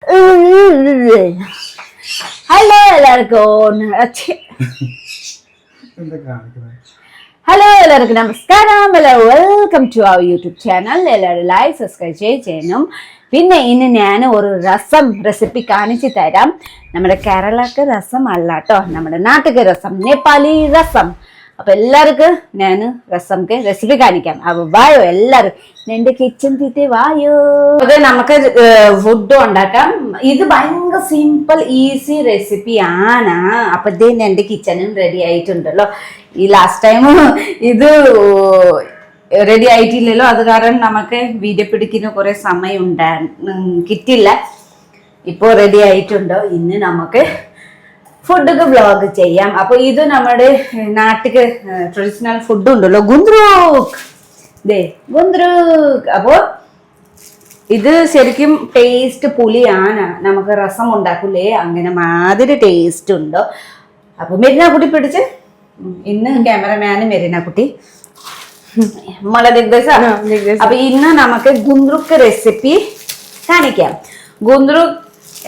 Hello എല്ലാവർക്കും നമസ്കാരം. Welcome to our YouTube channel. എല്ലാവരും ലൈക്ക് സബ്സ്ക്രൈബ് ചെയ്യണം. പിന്നെ ഇന്ന് ഞാൻ ഒരു രസം റെസിപ്പി കാണിച്ചു തരാം. നമ്മുടെ കേരളക്ക് രസം അല്ല കേട്ടോ, നമ്മുടെ നാട്ടിലെ രസം, നേപ്പാളി രസം. അപ്പൊ എല്ലാവർക്കും ഞാൻ രസംക്ക് റെസിപ്പി കാണിക്കാം. അപ്പൊ വായോ എല്ലാരും എന്റെ കിച്ചൺ തീറ്റ വായോ. അത് നമുക്ക് ഫുഡ് ഉണ്ടാക്കാം. ഇത് ഭയങ്കര സിമ്പിൾ ഈസി റെസിപ്പി ആണ്. അപ്പൊ എന്റെ കിച്ചണും റെഡി ആയിട്ടുണ്ടല്ലോ. ഈ ലാസ്റ്റ് ടൈം ഇത് റെഡി ആയിട്ടില്ലല്ലോ, അത് കാരണം നമുക്ക് വീഡിയോ പിടിക്കുന്ന കുറെ സമയം കിട്ടില്ല. ഇപ്പോ റെഡി ആയിട്ടുണ്ടോ. ഇന്ന് നമുക്ക് ഫുഡൊക്കെ വ്ളോഗ് ചെയ്യാം. അപ്പൊ ഇത് നമ്മുടെ നാട്ടില് ട്രഡീഷണൽ ഫുഡ് ഉണ്ടല്ലോ, ഗുന്ദ്രൂക്ക്. അപ്പൊ ഇത് ശരിക്കും ടേസ്റ്റ് പുളിയാണ്. നമുക്ക് രസം ഉണ്ടാക്കൂലേ, അങ്ങനെ മാതിരി ടേസ്റ്റ് ഉണ്ടോ. അപ്പൊ മെരീന കുട്ടി പിടിച്ച് ഇന്ന് ക്യാമറമാന് മെരീന കുട്ടി അപ്പൊ ഇന്ന് നമുക്ക് ഗുന്ദ്രൂക്ക് റെസിപ്പി കാണിക്കാം. ഗുന്ദ്രൂക്ക്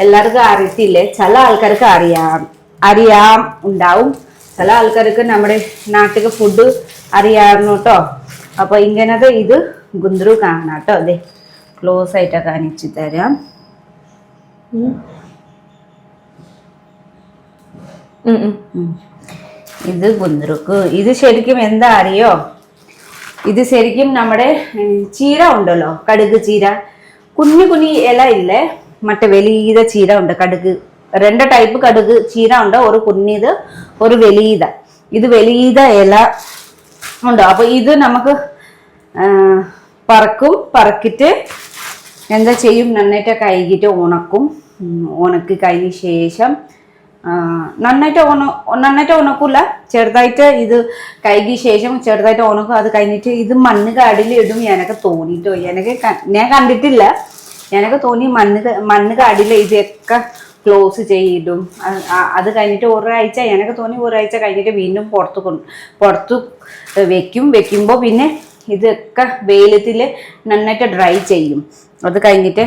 എല്ലാവർക്കും അറിയത്തില്ലേ, ചില ആൾക്കാർക്ക് അറിയാം ഉണ്ടാവും, ചില ആൾക്കാർക്ക് നമ്മുടെ നാട്ടിലെ ഫുഡ് അറിയാമായിരുന്നു കേട്ടോ. അപ്പൊ ഇങ്ങനത്തെ ഇത് ഗുന്ദ്രൂക്ക് ആണ് കേട്ടോ. അതെ, ക്ലോസ് ആയിട്ട് കാണിച്ചു തരാം. ഇത് ഗുന്ദ്രൂക്ക്. ഇത് ശരിക്കും എന്താ അറിയോ, ഇത് ശരിക്കും നമ്മുടെ ചീര ഉണ്ടല്ലോ, കടുക് ചീര, കുഞ്ഞു കുഞ്ഞു ഇല ഇല്ലേ, മറ്റേ വലിയ ചീര ഉണ്ട്. കടുക് രണ്ട് ടൈപ്പ് കടുക് ചീര ഉണ്ട്, ഒരു കുഞ്ഞിത് ഒരു വലിയത്. ഇത് വലിയ ഇല ഉണ്ട്. അപ്പൊ ഇത് നമുക്ക് പറക്കിട്ട് എന്താ ചെയ്യും, നന്നായിട്ട് കഴുകിട്ട് ഉണക്കും. ഉണക്കി കഴിഞ്ഞ ശേഷം നന്നായിട്ട് ഉണക്കൂല, ചെറുതായിട്ട് ഇത് കഴുകിയ ശേഷം ചെറുതായിട്ട് ഉണക്കും. അത് കഴിഞ്ഞിട്ട് ഇത് മണ്ണ് കാടിൽ ഇടും. എനിക്ക് തോന്നിട്ടോ, ഞാൻ കണ്ടിട്ടില്ല, എനിക്ക് തോന്നി മണ്ണ് കാടിൽ ഇതൊക്കെ ക്ലോസ് ചെയ്തിടും. അത് കഴിഞ്ഞിട്ട് ഒരാഴ്ച, എനിക്ക് തോന്നി ഒരാഴ്ച കഴിഞ്ഞിട്ട് വീണ്ടും പുറത്ത് വെക്കുമ്പോൾ പിന്നെ ഇതൊക്കെ വെയിലത്തിൽ നന്നായിട്ട് ഡ്രൈ ചെയ്യും. അത് കഴിഞ്ഞിട്ട്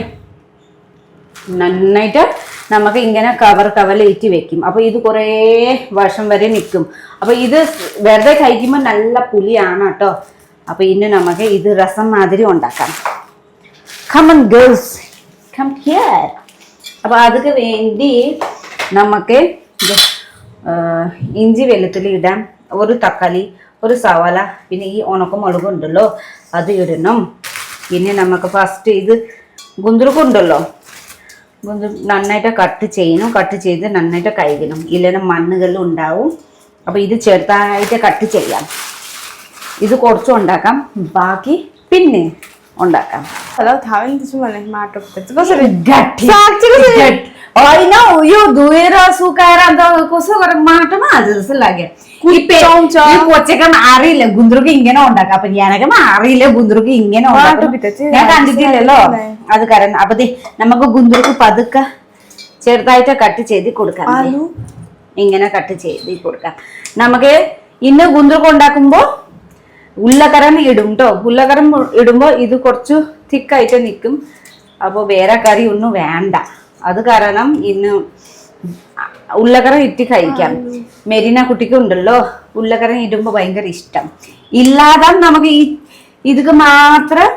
നന്നായിട്ട് നമുക്ക് ഇങ്ങനെ കവറിലേറ്റി വെക്കും. അപ്പൊ ഇത് കുറേ വർഷം വരെ നിൽക്കും. അപ്പൊ ഇത് വെറുതെ കഴിക്കുമ്പോൾ നല്ല പുളിയാണ് കേട്ടോ. അപ്പൊ ഇന്ന് നമുക്ക് ഇത് രസം മാതിരി ഉണ്ടാക്കാം. Come on girls, come here. അപ്പൊ അതൊക്കെ വേണ്ടി നമുക്ക് ഇഞ്ചി വെളുത്തുള്ളി ഇടാം, ഒരു തക്കാളി, ഒരു സവാള, പിന്നെ ഈ ഉണക്കമുളക് ഉണ്ടല്ലോ അത് ഇടണം. പിന്നെ നമുക്ക് ഫസ്റ്റ് ഇത് ഗുന്ദ്രൂക്ക് ഉണ്ടല്ലോ, നന്നായിട്ട് കട്ട് ചെയ്യണം. കട്ട് ചെയ്ത് നന്നായിട്ട് കഴുകണം, ഇല്ലെങ്കിൽ മണ്ണുകളിൽ ഉണ്ടാവും. അപ്പൊ ഇത് ചെറുതായിട്ട് കട്ട് ചെയ്യാം. ഇത് കുറച്ചും ഉണ്ടാക്കാം, ബാക്കി പിന്നെ ഉണ്ടാക്കാം. Hello, tawin কিছু মানে মাটো করতে कसरी गाठी होइन यो धुएर सुकाएर अन्त कसो गरेर माटोमा हाल्छ जस्तो लाग्यो. ഈ കൊച്ചൊക്കെ അറിയില്ല ഗുന്ദ്രൂക്ക് ഇങ്ങനെ ഉണ്ടാക്കാം. അപ്പൊ ഞാനൊക്കെ അറിയില്ല ഗുന്ദ്രൂക്ക് ഇങ്ങനെ ഞാൻ കണ്ടിട്ടില്ലല്ലോ, അത് കാരണം. അപ്പൊ നമുക്ക് ഗുന്ദ്രൂക്ക് പതുക്കെ ചെറുതായിട്ട് കട്ട് ചെയ്ത് കൊടുക്കാം. ഇങ്ങനെ കട്ട് ചെയ്ത് കൊടുക്കാം. നമുക്ക് ഇന്ന് ഗുന്ദ്രൂക്ക് ഉണ്ടാക്കുമ്പോ ഉള്ളക്കരം ഇടും കേട്ടോ. ഉള്ളക്കരം ഇടുമ്പോ ഇത് കുറച്ച് തിക്കായിട്ട് നിൽക്കും. അപ്പോൾ വേറെ കറി ഒന്നും വേണ്ട. അത് കാരണം ഇന്ന് ഉള്ളക്കരം ഇട്ട് കഴിക്കാം. മെരീന കുട്ടിക്ക് ഉണ്ടല്ലോ ഉള്ളക്കരം ഇടുമ്പോ ഭയങ്കര ഇഷ്ടം. ഇല്ലാതെ നമുക്ക് ഇതൊക്കെ മാത്രം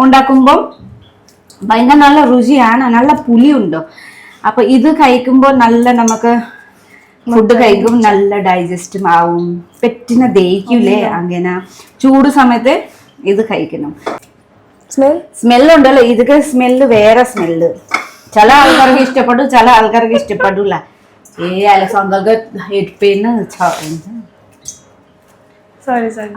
ഉണ്ടാക്കുമ്പോ ഭയങ്കര നല്ല രുചിയാണ്, നല്ല പുളിയുണ്ടോ. അപ്പൊ ഇത് കഴിക്കുമ്പോൾ നല്ല നമുക്ക് ഫുഡ് കഴിക്കും, നല്ല ഡൈജസ്റ്റും ആവും, പെറ്റിനെ ദഹിക്കൂലേ. അങ്ങനെ ചൂട് സമയത്ത് ഇത് കഴിക്കണം. സ്മെല്ലുണ്ടല്ലോ, ഇതൊക്കെ സ്മെല്ല് വേറെ സ്മെല്ല്. ചില ആൾക്കാർക്ക് ഇഷ്ടപ്പെടും, ചില ആൾക്കാർക്ക് ഇഷ്ടപ്പെടില്ല.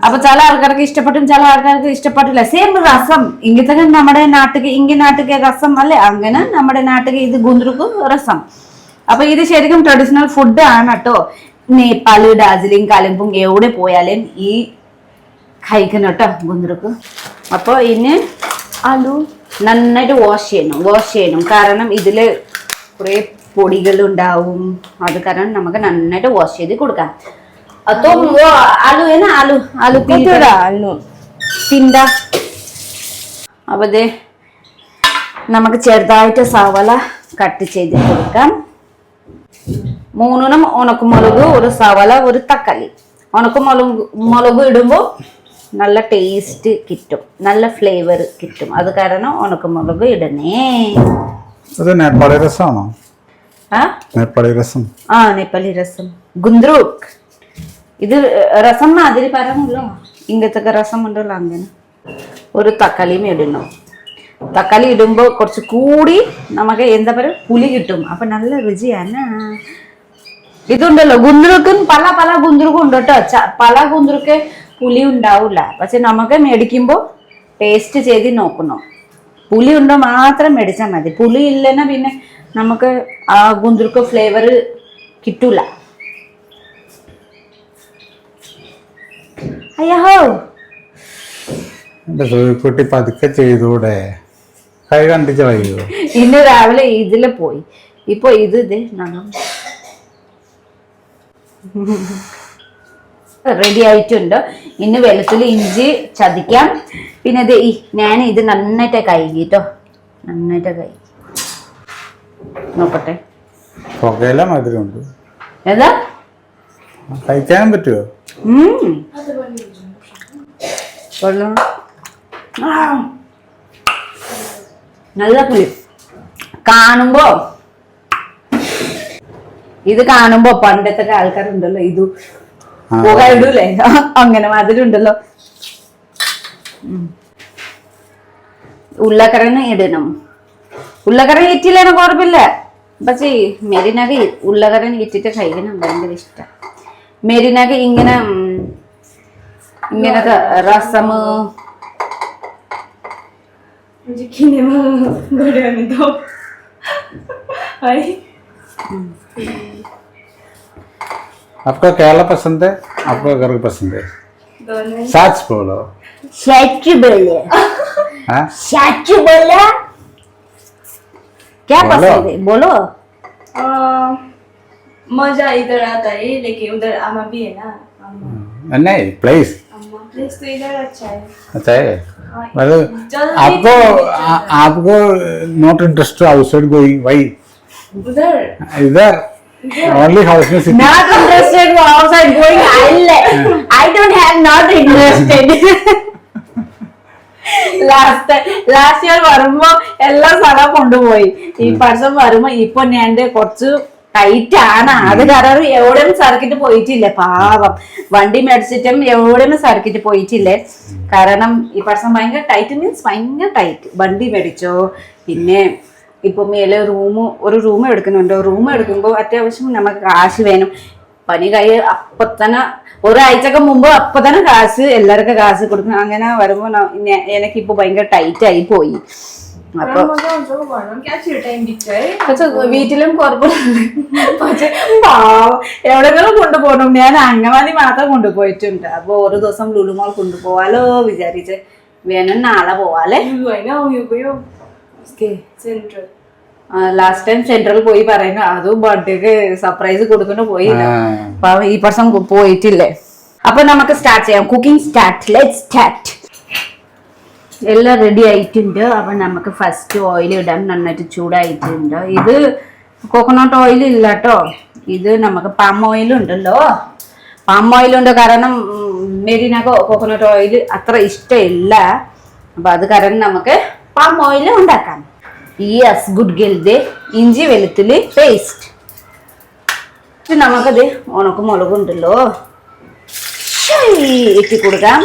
അപ്പൊ ചില ആൾക്കാർക്ക് ഇഷ്ടപ്പെട്ടും ചില ആൾക്കാർക്ക് ഇഷ്ടപ്പെട്ടില്ല. സെയിം രസം ഇങ്ങനത്തെ നമ്മുടെ നാട്ടിലെ രസം അല്ലേ, അങ്ങനെ നമ്മുടെ നാട്ടിലെ ഇത് ഗുന്ദ്രൂക്ക് രസം. അപ്പൊ ഇത് ശരിക്കും ട്രഡീഷണൽ ഫുഡ് ആണ് കേട്ടോ. നേപ്പാള്, ഡാർജിലിംഗ്, കാലിംപോങ് എവിടെ പോയാലും ഈ കഴിക്കണം കേട്ടോ ഗുന്ദ്രൂക്ക്. അപ്പൊ ഇനി ആലു നന്നായിട്ട് വാഷ് ചെയ്യണം. കാരണം ഇതില് കുറെ പൊടികൾ ഉണ്ടാവും. അത് കാരണം നമുക്ക് നന്നായിട്ട് വാഷ് ചെയ്ത് കൊടുക്കാം. ആലു തിണ്ട. അപ്പൊ നമുക്ക് ചെറുതായിട്ട് സവല കട്ട് ചെയ്ത് കൊടുക്കാം. 3 ഉണക്കമുളക്, ഒരു സവല, ഒരു തക്കാളി. ഉണക്കമുളക് ഇടുമ്പോൾ നല്ല ടേസ്റ്റ് കിട്ടും, നല്ല ഫ്ലേവർ കിട്ടും. അത് കാരണം ഉണക്കമുളക് ഇടണേ. നേപ്പാളി രസമാണോ? നേപ്പാളി രസം. നേപ്പാളി രസം, ഗുന്ദ്രൂക്ക്. ഇത് രസം മാതിരി പറഞ്ഞല്ലോ, ഇങ്ങനത്തെ രസം ഉണ്ടല്ലോ അങ്ങനെ. ഒരു തക്കാളിയും ഇടണം. തക്കാളി ഇടുമ്പോൾ കുറച്ച് കൂടി നമുക്ക് എന്താ പറയുക, പുളി കിട്ടും. അപ്പൊ നല്ല രുചിയാണ്. ഇതുണ്ടല്ലോ ഗുന്ദ്രുക്കും പല ഗുന്ദ്രുക്കും ഉണ്ട് കേട്ടോ. പല ഗുന്ദ്രുക്ക് പുളി ഉണ്ടാവില്ല. പക്ഷെ നമുക്ക് മേടിക്കുമ്പോൾ ടേസ്റ്റ് ചെയ്ത് നോക്കണം. പുളി ഉണ്ടോ മാത്രം മേടിച്ചാൽ മതി. പുളി ഇല്ലെന്നാ പിന്നെ നമുക്ക് ആ ഗുന്ദ്രുക്ക് ഫ്ലേവർ കിട്ടൂല. അയ്യോ എന്റെ സൂര്യക്കുട്ടി പതുക്കെ ചെയ്തൂടെ? കൈ കണ്ടിച്ച് വയ്യോ? ഇന്ന് രാവിലെ ഇതില് പോയി. ഇപ്പൊ ഇത് റെഡി ആയിട്ടുണ്ട്. ഇന്ന് വെളുത്തുള്ളി ഇഞ്ചി ചതിക്കാം. പിന്നെ ഇത് ഞാൻ ഇത് നന്നായിട്ട് കഴുകിട്ടോ, നന്നായിട്ട് കഴുകി നോക്കട്ടെ. പുകയില മധുരമുണ്ട്. ഏതാ കഴിക്കാനും പറ്റുമോ? നല്ല പുളി കാണുമ്പോ. ഇത് കാണുമ്പോ പണ്ടത്തെ ആൾക്കാരുണ്ടല്ലോ, ഇത് പുക ഇടൂലേ, അങ്ങനെ മധുരം ഉണ്ടല്ലോ. ഉള്ളക്കറിന് ഇടണം. ഉള്ളക്കറി ഇറ്റില്ലേനും കുഴപ്പമില്ല. പക്ഷേ മെരിനക ഉള്ളക്കറിന് ഇട്ടിട്ട് കഴിക്കണം ഭയങ്കര ഇഷ്ടം. മെരിനക ഇങ്ങനത്തെ രസമ് आपका केरला पसंद है? आपका घर पसंद है? सच बोलो। सच बोले। सच बोला? क्या पसंद है बोलो? मजा इधर आता है, लेकिन उधर अम्मा भी है ना। नहीं प्लेस प्लेस तो इधर अच्छा है। अच्छा है। मतलब आपको not interest outside going? Why? उधर इधर only house में city. Not interested outside going. I don't have not interested. Last year വരുമ്പോ എല്ലാ സ്ഥലവും കൊണ്ടുപോയി. ഈ വർഷം വരുമ്പോ ഇപ്പൊ ഞാൻ കുറച്ച് ടൈറ്റ് ആണ്. അത് കാരണം എവിടെയും സർക്കിട്ട് പോയിട്ടില്ല. പാവം വണ്ടി മേടിച്ചിട്ടും എവിടെയും സർക്കിട്ട് പോയിട്ടില്ലേ. കാരണം ഈ വർഷം ഭയങ്കര ടൈറ്റ്, മീൻസ് ഭയങ്കര ടൈറ്റ്. വണ്ടി മേടിച്ചോ, പിന്നെ ഇപ്പൊ മേലെ ഒരു റൂം എടുക്കുന്നുണ്ട്. റൂം എടുക്കുമ്പോൾ അത്യാവശ്യം നമുക്ക് കാശ് വേണം. പനി അപ്പൊ തന്നെ ഒരാഴ്ചക്ക് മുമ്പ് അപ്പൊ തന്നെ കാശ് എല്ലാവർക്കും കാശ് കൊടുക്കണം. അങ്ങനെ വരുമ്പോ എനിക്കിപ്പോ ഭയങ്കര ടൈറ്റ് ആയി പോയി. അപ്പൊ വീട്ടിലും കുഴപ്പമില്ല. പക്ഷെ എവിടെങ്കിലും കൊണ്ടുപോകണം. ഞാൻ അംഗനവാടി മാത്രം കൊണ്ടുപോയിട്ടുണ്ട്. അപ്പൊ ഒരു ദിവസം ലുലുമോൾ കൊണ്ടുപോവാലോ വിചാരിച്ച്. വേണം നാളെ പോവാലേ. ലാസ്റ്റ് ടൈം സെൻട്രൽ പോയി പറയുന്നു. അതും ബർത്ത്ഡേക്ക് സർപ്രൈസ് കൊടുക്കുന്നു പോയില്ല. അപ്പൊ ഈ വർഷം പോയിട്ടില്ലേ. അപ്പൊ നമുക്ക് സ്റ്റാർട്ട് ചെയ്യാം. Cooking start. Let's start. എല്ലാം റെഡി ആയിട്ടുണ്ട്. അപ്പൊ നമുക്ക് ഫസ്റ്റ് ഓയിൽ ഇടാൻ. നന്നായിട്ട് ചൂടായിട്ടുണ്ട്. ഇത് കോക്കനട്ട് ഓയിൽ ഇല്ല കേട്ടോ. ഇത് നമുക്ക് പാം ഓയിൽ ഉണ്ടല്ലോ. പാം ഓയിൽ ഉണ്ട്. കാരണം മെരീനക്ക് കോക്കനട്ട് ഓയിൽ അത്ര ഇഷ്ടമില്ല. അപ്പൊ അത് കാരണം നമുക്ക് പാം ഓയിൽ ഉണ്ടാക്കാം. Yes, good guild. ഇഞ്ചി വെളുത്തുള്ളി പേസ്റ്റ്. നമുക്കത് ഉണക്കമുളകുണ്ടല്ലോ ഇട്ടി കൊടുക്കാം.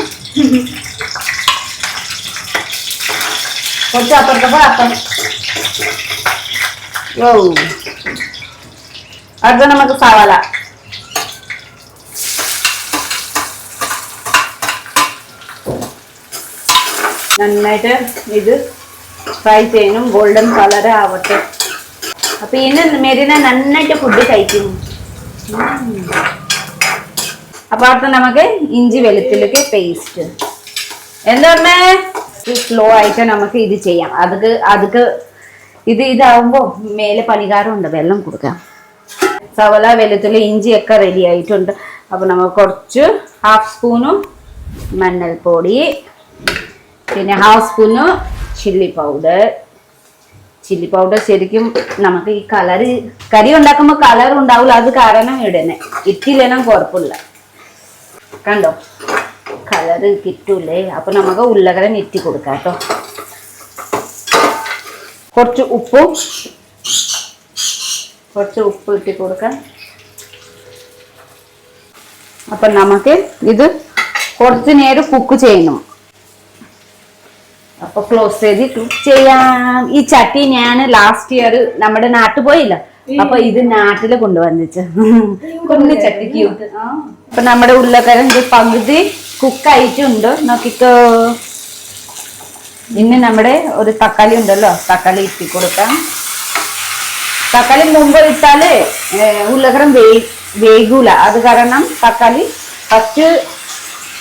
കുറച്ച് അപ്പുറത്തപ്പോ അടുത്ത നമുക്ക് സവാള. നന്നായിട്ട് ഇത് ഫ്രൈ ചെയ്യണം. ഗോൾഡൻ കളർ ആവട്ടെ. അപ്പൊ ഇന്ന് മെരീന നന്നായിട്ട് ഫുഡ് കഴിക്കുന്നു. അപ്പൊ അടുത്ത നമുക്ക് ഇഞ്ചി വെളുത്തുള്ളിക്ക് പേസ്റ്റ്. എന്താ പറഞ്ഞേ? സ്ലോ ആയിട്ട് നമുക്ക് ഇത് ചെയ്യാം. അതൊക്കെ ഇതാവുമ്പോ മേലെ പണികാരമുണ്ട്. വെള്ളം കൊടുക്കാം. സവല വെളുത്തുള്ളി ഇഞ്ചി ഒക്കെ റെഡി ആയിട്ടുണ്ട്. അപ്പൊ നമുക്ക് കുറച്ച് 1/2 സ്പൂണ് മഞ്ഞൾപ്പൊടി, പിന്നെ 1/2 spoon chilli powder, chilli powder ശരിക്കും നമുക്ക് ഈ കളറ് കറി ഉണ്ടാക്കുമ്പോൾ കളർ ഉണ്ടാവില്ല, അത് കാരണം ഇടണേ. ഇറ്റില്ലേനും കുഴപ്പമില്ല. കണ്ടോ കളറ് കിട്ടൂലേ? അപ്പൊ നമുക്ക് ഉരുളക്കിഴങ്ങ് ഇറ്റി കൊടുക്കാം കേട്ടോ. കുറച്ച് ഉപ്പ് ഇട്ടി കൊടുക്കാം. അപ്പൊ നമുക്ക് ഇത് കുറച്ച് നേരം കുക്ക് ചെയ്യണം. അപ്പൊ ക്ലോസ് ചെയ്ത് കുക്ക് ചെയ്യാം. ഈ ചട്ടി ഞാൻ ലാസ്റ്റ് ഇയർ നമ്മുടെ നാട്ടിൽ പോയില്ല, അപ്പൊ ഇത് നാട്ടില് കൊണ്ടുവന്നിച്ച് കുഞ്ഞു ചട്ടിക്ക്. അപ്പൊ നമ്മുടെ ഉരുളക്കിഴങ്ങ് പകുതി കുക്കായിട്ടുണ്ട്, നോക്കിക്കോ. ഇനി നമ്മുടെ ഒരു തക്കാളി ഉണ്ടല്ലോ, തക്കാളി ഇട്ടി കൊടുക്കാം. തക്കാളി മുമ്പ് ഇട്ടാല് ഉരുളക്കിഴങ്ങ് വേഗൂല, അത് കാരണം തക്കാളി ഫസ്റ്റ്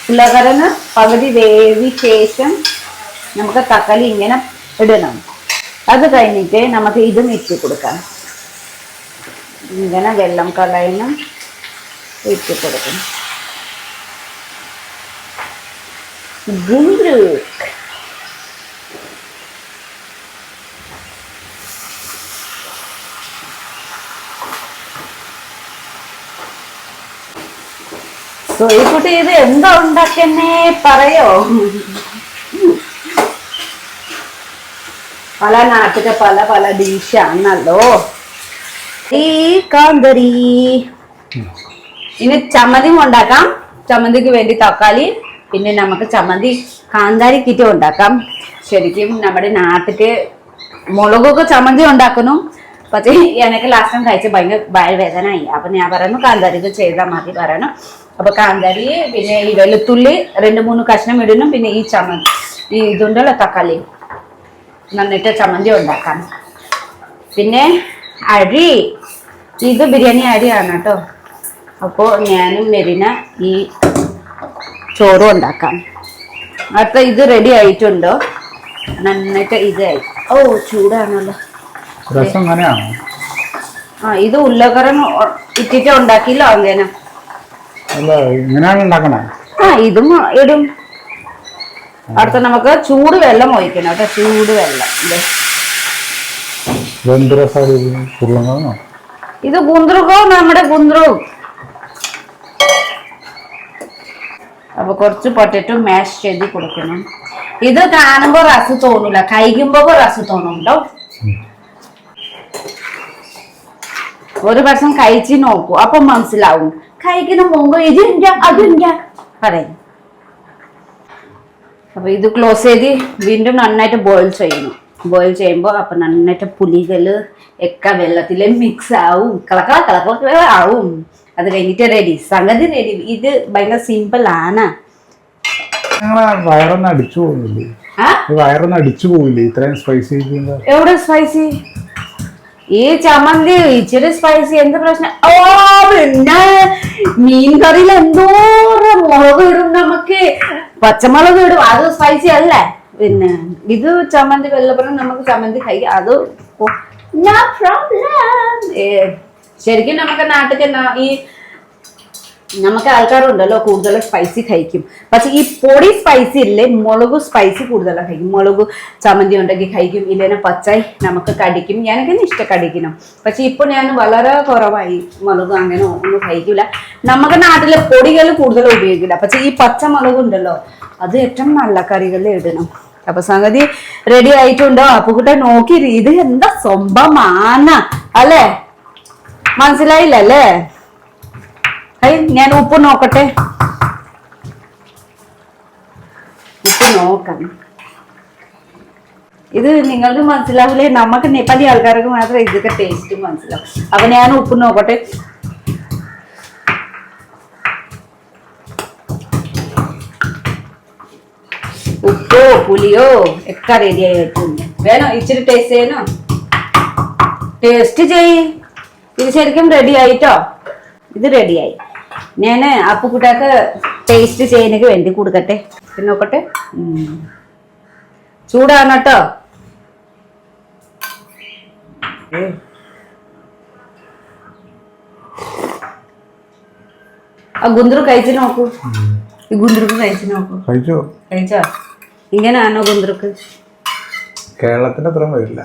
ഉരുളക്കിഴങ്ങ് പകുതി വേവി ശേഷം നമുക്ക് തക്കാളി ഇങ്ങനെ ഇടണം. അത് കഴിഞ്ഞിട്ട് നമുക്ക് ഇതും ഇട്ട് കൊടുക്കാം. ഇങ്ങനെ വെള്ളം കളയണം, ഇട്ട് കൊടുക്കണം. ഗുന്ദ്രുക് സോയിക്കുട്ടി ഇത് എന്താ ഉണ്ടാക്കന്നേ പറയോ? പല നാട്ടിലെ പല പല ഡിഷാണല്ലോ ഈ കാന്താരി. ഇനി ചമ്മന്തി ഉണ്ടാക്കാം. ചമ്മന്തിക്ക് വേണ്ടി തക്കാളി, പിന്നെ നമുക്ക് ചമ്മന്തി കാന്താരി കിറ്റ് ഉണ്ടാക്കാം. ശരിക്കും നമ്മുടെ നാട്ടില് മുളകൊക്കെ ചമ്മന്തി ഉണ്ടാക്കുന്നു, പക്ഷേ എനിക്ക് ലാസ്റ്റ് ടൈം കഴിച്ച് ഭയങ്കര വയറുവേദനയായി. അപ്പൊ ഞാൻ പറയുന്നു കാന്താരിക്ക് ചെയ്താൽ മതി പറയണം. അപ്പൊ കാന്താരി, പിന്നെ ഈ വെളുത്തുള്ളി 2-3 കഷ്ണം ഇടണം. പിന്നെ ഈ ചമ്മന്തി ഈ ഇതുണ്ടല്ലോ തക്കാളി, നന്നിട്ട് ചമ്മന്തി ഉണ്ടാക്കാം. പിന്നെ അരി, ഇത് ബിരിയാണി അരിയാണ് കേട്ടോ. അപ്പോൾ ഞാനും മെറിന ഈ ചോറും ഉണ്ടാക്കാം. അപ്പൊ ഇത് റെഡി ആയിട്ടുണ്ടോ? നന്നായിട്ട് ഇതായി. ഓ ചൂടാണല്ലോ. ആ ഇത് ഉരുളക്കിഴങ്ങ് ഇട്ടിട്ട് ഉണ്ടാക്കിയില്ലോ അങ്ങനെ. ആ ഇതും ഇടും. അടുത്ത നമുക്ക് ചൂട് വെള്ളം ഒഴിക്കണം കേട്ടോ, ചൂട് വെള്ളം. ഇത് ഗുന്ദ്രുകോ, നമ്മുടെ ഗുന്ദ്രുക്. അപ്പൊ കുറച്ച് പൊട്ടറ്റോ മാഷ് ചെയ്ത് കൊടുക്കണം. ഇത് കാണുമ്പോ രസം തോന്നൂല, കഴിക്കുമ്പോ രസം തോന്നുന്നുണ്ടോ? ഒരു വർഷം കഴിച്ച് നോക്കൂ, അപ്പൊ മനസ്സിലാവും. കഴിക്കുന്ന മുമ്പ് ഇതിന്റെ അതിന്റെ പറയും. അപ്പൊ ഇത് ക്ലോസ് ചെയ്ത് വീണ്ടും നന്നായിട്ട് ബോയിൽ ചെയ്യണം. ബോയിൽ ചെയ്യുമ്പോൾ അപ്പൊ നന്നായിട്ട് പുളികള് ഒക്കെ വെള്ളത്തില് മിക്സ് ആവും, കളക്കള ആവും. അത് കഴിഞ്ഞിട്ട് റെഡി, സംഗതി റെഡി. ഇത് ഭയങ്കര സിമ്പിൾ ആണ്. വയറൊന്നും അടിച്ചു പോവില്ലേ ഇത്രയും സ്പൈസി? എവിടെ സ്പൈസി? ഈ ചമ്മന്തി ഇച്ചിരി സ്പൈസി, എന്ത് പ്രശ്നം? ഓ പിന്നെ മീൻ കറിയിൽ എന്തോരം മുളക് ഇടും, നമുക്ക് പച്ചമുളക് ഇടും, അത് സ്പൈസി അല്ലേ? പിന്നെ ഇത് ചമ്മന്തി വെള്ളപ്പുറം നമുക്ക് ചമ്മന്തി കഴിക്കാം, അത് നോ പ്രോബ്ലം. ശരിക്കും നമുക്ക് നാട്ടിൽ ഈ നമുക്ക് ആൾക്കാരുണ്ടല്ലോ കൂടുതൽ സ്പൈസി കഴിക്കും, പക്ഷെ ഈ പൊടി സ്പൈസി ഇല്ലേ, മുളക് സ്പൈസി കൂടുതലാണ് കഴിക്കും. മുളക് ചമ്മന്തി ഉണ്ടെങ്കിൽ കഴിക്കും, ഇല്ലെങ്കിൽ പച്ചായി നമുക്ക് കടിക്കും. എനിക്കൊന്നും ഇഷ്ടം കടിക്കണം, പക്ഷെ ഇപ്പൊ ഞാൻ വളരെ കുറവായി മുളക് അങ്ങനെ ഒന്നും കഴിക്കില്ല. നമുക്ക് നാട്ടിലെ പൊടികൾ കൂടുതൽ ഉപയോഗിക്കില്ല, പക്ഷെ ഈ പച്ചമുളക് ഉണ്ടല്ലോ അത് ഏറ്റവും നല്ല കറികളിൽ ഇടണം. അപ്പൊ സംഗതി റെഡി ആയിട്ടുണ്ടോ? അപ്പൊ കൂടെ നോക്കി, ഇത് എന്താ സംഭവമാണ് അല്ലേ? മനസ്സിലായില്ലല്ലേ? ഞാൻ ഉപ്പ് നോക്കട്ടെ, ഉപ്പ് നോക്കാം. ഇത് നിങ്ങൾക്ക് മനസ്സിലാവില്ലേ, നമുക്ക് നേപ്പാളി ആൾക്കാർക്ക് മാത്രമേ ഇതൊക്കെ ടേസ്റ്റ് മനസ്സിലാവും. അപ്പൊ ഞാൻ ഉപ്പ് നോക്കട്ടെ. ഉപ്പോ പുളിയോ ഒക്കെ റെഡി ആയിട്ടുണ്ട്. വേണോ ഇച്ചിരി ടേസ്റ്റ് ചെയ്യണോ? ടേസ്റ്റ് ചെയ്. ഇത് ശരിക്കും റെഡി ആയിട്ടോ, ഇത് റെഡിയായി. ഞാൻ അപ്പുക്കുട്ടാക്ക് ടേസ്റ്റ് ചെയ്യാനൊക്കെ വേണ്ടി കൊടുക്കട്ടെ, നോക്കട്ടെ. ചൂടാണ് കേട്ടോ. ആ ഗുന്ദ്രു കഴിച്ചു നോക്കൂ, ഈ ഗുന്ദ്രുക്ക് കഴിച്ചു നോക്കൂ. കഴിച്ചോ? ഇങ്ങനെയാണോ ഗുന്ദ്രുക്ക്? കേരളത്തിന്റെ അത്ര വരില്ല.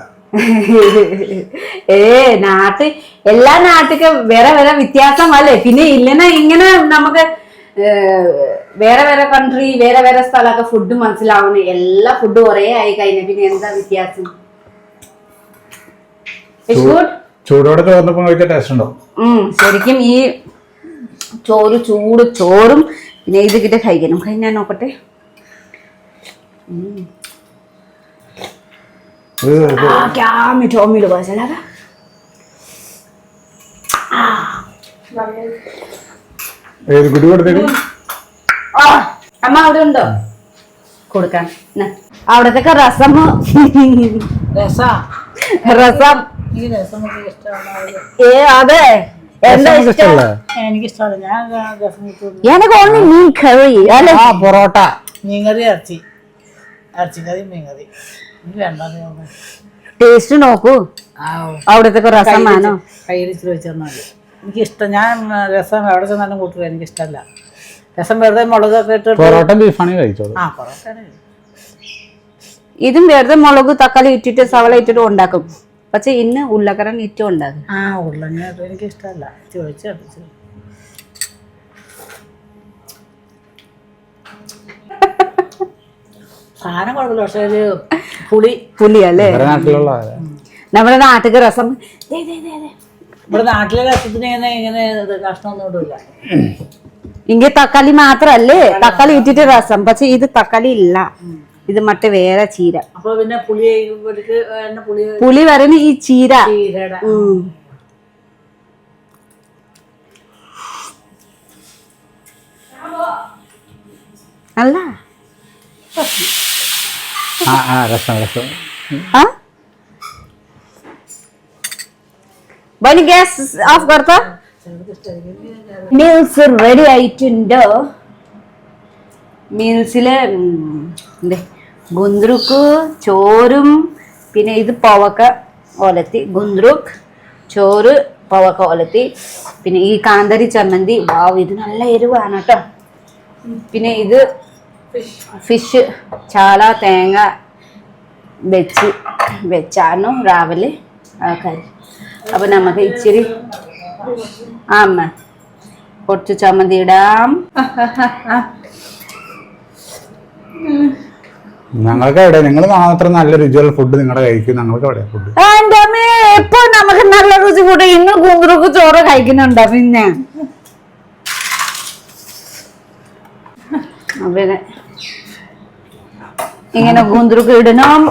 എല്ലാ നാട്ടിക്ക് വേറെ വേറെ വ്യത്യാസമല്ലേ. പിന്നെ ഇല്ലെന്ന ഇങ്ങനെ നമുക്ക് വേറെ വേറെ കൺട്രി വേറെ വേറെ സ്ഥലമൊക്കെ ഫുഡ് മനസ്സിലാവുന്നു. എല്ലാ ഫുഡും ഒരേ ആയി കഴിഞ്ഞ പിന്നെ എന്താ വ്യത്യാസം? ചൂടോടെ ചോറിനൊപ്പം കഴിച്ച ടേസ്റ്റ് ഉണ്ടോ? ശരിക്കും ഈ ചോറും പിന്നെ ഇത് കിட்ட കഴിക്കണം. ഞാൻ നോക്കട്ടെ. क्या मीठो मिलो बस लगा അമ്മ അവിടെ ഉണ്ടോ കൊടുക്കാൻ? അവിടത്തൊക്കെ രസം അതെ എന്താ ഇഷ്ടം? എനിക്ക് ഓൺലി മീൻ കറി അല്ലെ പൊറോട്ട മീൻകറി ഇറച്ചിക്കറി മീൻകറി ടേസ്റ്റ് നോക്കൂ. അവിടത്തെ രസമാണോ? കയ്യിൽ വെച്ചാൽ എനിക്കിഷ്ടം. ഞാൻ രസം എവിടെ ചെന്നാലും കൂട്ടുക, എനിക്കിഷ്ടമല്ല രസം. വെറുതെ മുളകൊക്കെ ഇട്ട് പൊറോട്ട ബീഫാണെങ്കിൽ കഴിച്ചോളൂ. പൊറോട്ട ഇതും വെറുതെ മുളക് തക്കാളി ഇട്ടിട്ട് സവള ഇട്ടിട്ട് ഉണ്ടാക്കും. പക്ഷെ ഇന്ന് ഉരുളക്കറൻ ഇറ്റും ഉണ്ടാകും. ഉരുളങ്ങ എനിക്കിഷ്ടമല്ല. ചോദിച്ചു സാധനം കുഴപ്പമില്ല. പക്ഷെ ഒരു പുളിയല്ലേ നമ്മുടെ നാട്ടിലെ രസം. ഇവിടെ നാട്ടിലെ രസത്തിന് ഇങ്ങനെ കഷ്ണമൊന്നും ഇടില്ല. ഇങ്ങനെ തക്കാളി മാത്രല്ലേ തക്കാളി ഇട്ടിട്ട് രസം. പക്ഷെ ഇത് തക്കാളി ഇല്ല, ഇത് മറ്റേ വേറെ ചീര. അപ്പൊ പിന്നെ പുളി വരുന്ന ഈ ചീര. അല്ല ബനി ഗ്യാസ് ഓഫ് करता. മീൽസ് റെഡി ആയിട്ടുണ്ട്. മീൽസില് ഗുന്ദ്രുക്ക് ചോറും പിന്നെ ഇത് പവക്ക ഒലത്തി. ഗുന്ദ്രുക്ക് ചോറ് പവക്ക ഒലത്തി. പിന്നെ ഈ കാന്താരി ചമ്മന്തി. വാവ്, ഇത് നല്ല എരിവാണ് കേട്ടോ. പിന്നെ ഇത് ഫിഷ് ചാള തേങ്ങ വെച്ചാണ് രാവിലെ കറി. അപ്പൊ നമുക്ക് ഇച്ചിരി അമ്മ കുറച്ച് ചമ്മന്തി ഇടാം. ഞങ്ങൾക്ക് എവിടെ? നിങ്ങൾ മാത്രം നല്ല രുചിയുള്ള ഫുഡ് നിങ്ങളുടെ കഴിക്കും. ഞങ്ങൾക്ക് എവിടെ ഫുഡ്? എന്റെ അമ്മേ, എപ്പോ നമുക്ക് നല്ല രുചി കൂടെ ഇന്ന് ഗുന്ദ്രുക്ക് ചോറ് കഴിക്കുന്നുണ്ടോ? പിന്നെ പിന്നെ ഇങ്ങനെ ഗുന്ദ്രുക്ക് ഇടണം.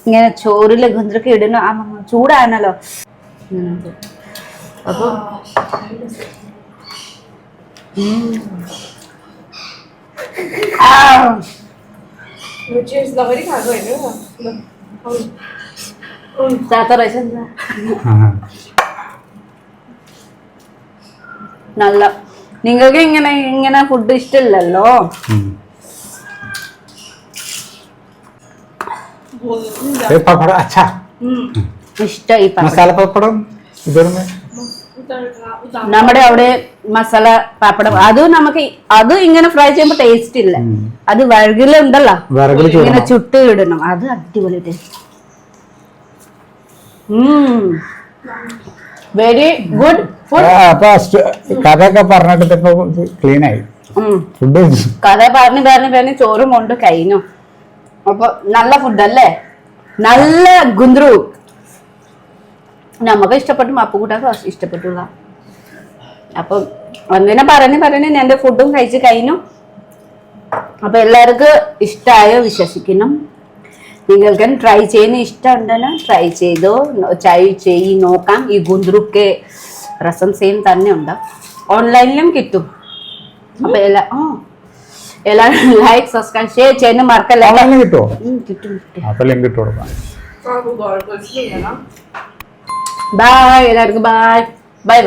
ഇങ്ങനെ ചോറില് ഗുന്ദ്രുക്ക് ഇടണം. ചൂടാണല്ലോ. അപ്പൊ നല്ല. നിങ്ങൾക്ക് ഇങ്ങനെ ഫുഡ് ഇഷ്ടമില്ലല്ലോ. ഇഷ്ടമായി മസാല പപ്പടം നമ്മുടെ അവിടെ മസാല പാപ്പടം. അത് ഇങ്ങനെ ഫ്രൈ ചെയ്യുമ്പോ ടേസ്റ്റ് ഇല്ല. അത് വഴകിലുണ്ടല്ലോ, ഇങ്ങനെ ചുട്ട് ഇടണം. അത് അടിപൊളി ടേസ്റ്റ്. Very good food. കഥയൊക്കെ പറഞ്ഞിട്ട് ക്ലീൻ ആയി. കഥ പറഞ്ഞ് ചോറും കൊണ്ട് കഴിഞ്ഞു. അപ്പൊ നല്ല ഫുഡല്ലേ, നല്ല ഗുന്ദ്രു. നമുക്ക് ഇഷ്ടപ്പെട്ടു, അപ്പുകൂട്ടൊക്കെ ഇഷ്ടപ്പെട്ടുള്ള. അപ്പൊ അങ്ങനെ പറഞ്ഞ് എന്റെ ഫുഡും കഴിച്ച് കഴിഞ്ഞു. അപ്പൊ എല്ലാവർക്കും ഇഷ്ടമായോ വിശ്വസിക്കണം. നിങ്ങൾക്ക് ട്രൈ ചെയ്യുന്ന ഇഷ്ടമുണ്ടെന്ന് ട്രൈ ചെയ്ത് നോക്കാം. ഈ ഗുന്ദ്രുക്ക് രസം സെയിം തന്നെ ഉണ്ടാവും, ഓൺലൈനിലും കിട്ടും. അപ്പൊ എല്ലാവരും ലൈക്ക് സബ്സ്ക്രൈബ് ഷെയർ ചെയ്യുന്ന മറക്കല്ലേ. കിട്ടും. ബൈ എല്ലാവർക്കും. Bye bye.